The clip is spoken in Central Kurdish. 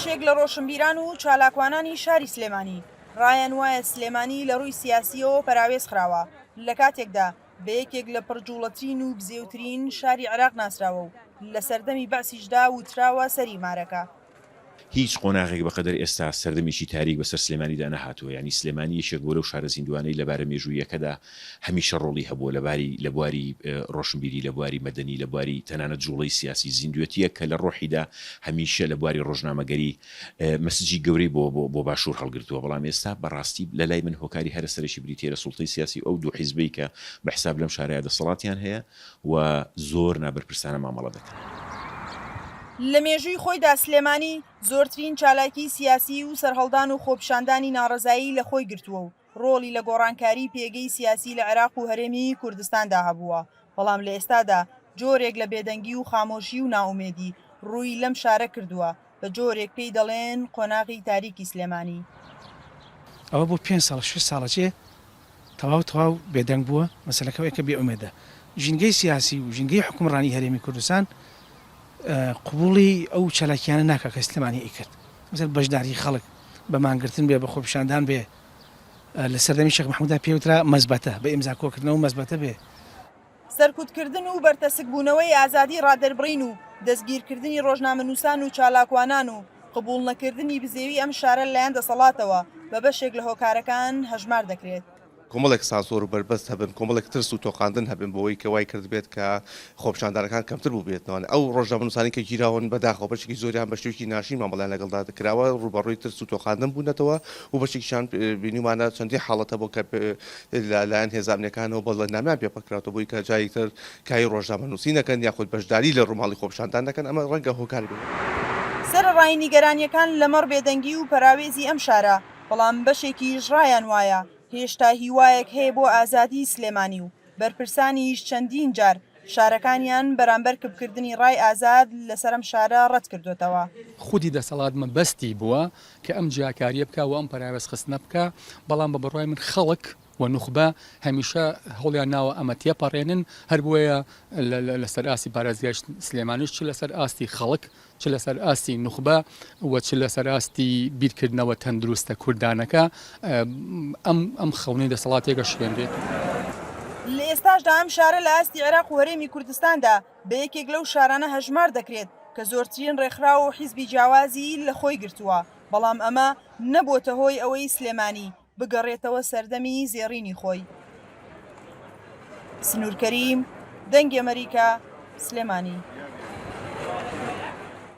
بەشێک لە ڕۆشنبیران و چالاکوانانی شاری سلێمانی ڕایان وایە سلێمانی لە ڕووی سیاسیەوە پەراوێز خراوە لە کاتێکدا بە یەکێک لە پڕجوڵەترین و بزێوترین شاری عێراق ناسراوە و لە سەردەمی بەعسیشدا وتراوە سەری مارەکە. هیچ قۆناغێک بەقەدەر ئێستا سەردەمێکی تاریک بەسەر سلێمانیدا نەهاتووە، ینی سلێمانی یەکێک گەورە و شارە زیندوانەی لەبارە مێژوویەکەدا هەمیشە ڕۆڵی هەبووە لە بواری ڕۆشنبیری، لە بواری مەدەنی، لە بواری تەنانەت جوڵەی سیاسی زیندوێتیە کە لە ڕۆحیدا هەمیشە لە بواری ڕۆژنامەگەری مەسجی گەورەی بۆ باشوور هەڵگرتووە. بەڵام ئێستا بەڕاستی لە لای من هۆکاری هەرە سەرەکی بریتیە سوڵتەی سیاسی ئەو دوو حیزبەی کە بەحساب لەم شارەیە دەسەڵاتیان هەیە و زۆر نابەرپرسانە مامەڵە دەکەن. لە مێژووی خۆیدا سلێمانی زۆرترین چالاکی سیاسی و سەرهەڵدان و خۆپیشاندانی ناڕەزایی لە خۆی گرتووە و ڕۆڵی لە گۆڕانکاری پێگەی سیاسی لە عێراق و هەرێمی کوردستاندا هەبووە. بەڵام لە ئێستادا جۆرێک لە بێدەنگی و خامۆشی و ناومێدی ڕووی لەم شارە کردووە بە جۆرێک پێی دەڵێن قۆناغی تاریکی سلێمانی. ئەوە بۆ 5 ساڵ 6 ساڵەچێ تەواو بێدەنگ بووە مەسەلەکەوەی کە بێئومێدە. ژینگەی سیاسی و ژینگەی حکومڕانی هەرێمی کوردستان قبوڵی ئەو چالاکیانە ناکە کە سلێمانی ئیکرد. مثل بەشداری خەڵک بە مانگرتن بێ بە خۆپیشاندان بێ لە سەردەمی شێخ مەحموودا پێوترا مەزبەتە بە ئیمزا کۆکردنەوە مەزبەتە بێ. سەرکوتکردن و بەرتەسک بوونەوەی ئازادی ڕادەربڕین و دەستگیرکردنی ڕۆژنامەنووسان و چالاکوانان و قبوڵ نەکردنی بزێوی ئەم شارە لەلایەن دەسەڵاتەوە بە بەشێک لە هۆکارەکان هەژمار دەکرێت. کۆمەڵێک سانسۆر و بەربەست هەبن، کۆمەڵێک ترس و تۆقاندن هەبن بۆەوەی کە وای کرد بێت کە خۆپیشاندانەکان کەمتر بوو بێتەوە. ئەو ڕۆژنامەنووسانی کە گیراون بەداخەوە بەشێکی زۆریان بە شێوکی ناشین مامەڵیان لەگەڵدا دەکراوە ڕوبەڕووی ترس و تۆقاندن بوونەتەوە و بەشێکیشان بینیمانە چەندی حاڵەتە بۆ کە لەلایەن هێزانەکانەوە بەڵێننامیان پێپەکراتەوە بۆی کە جاییتر کای ڕۆژنامەنووسی نەکەن یاخود بەشداری لە ڕووماڵی خۆپیشاندان دەکەن. ئەمە ڕەنگە هۆکار بێت. سەرڕای نیگەرانیەکان لەمەڕ بێدەنگی و پەراوێزی ئەم شارە، بەڵام بەشێکیش ڕایان وایە هێشتا هیوایەک هەیە بۆ ئازادی سلێمانی و بەرپرسانیش چەندین جار شارەکانیان بەرامبەر کردنی ڕای ئازاد لەسەرم شارە ڕەت کردوێتەوە. خودی دەسەڵات مەبەستی بووە کە ئەم جیاکاریە بکە و ئەم پەراوێز خستنە بکە، بەڵام بە بڕای من خەڵک و نوخبە هەمیشە هەوڵیان ناوە ئەمە تێپەڕێنن، هەر بۆیە لەسەر ئاستی پارێزگای سلێمانیش چ لەسەر ئاستی خەڵک، چ لەسەر ئاستی نوخبە و چ لەسەر ئاستی بیرکردنەوە تەندروستە کوردانەکە ئەم خەونەی دەسەڵاتێکە شوێنرێت. لە ئێستاشدا ئەم شارە لە ئاستی عێراق و هەرێمی کوردستاندا بە یەکێک لەو شارانە هەژمار دەکرێت کە زۆرترین ڕێکخرا و حیزبی جیاوازی لە خۆی گرتووە. بەڵام ئەمە نەبووتە هۆی ئەوەی سلێمانی بگەڕێتەوە سەردەمی زێڕینی خۆی. سنوور کەریم، دەنگی ئەمریکا، سلێمانی.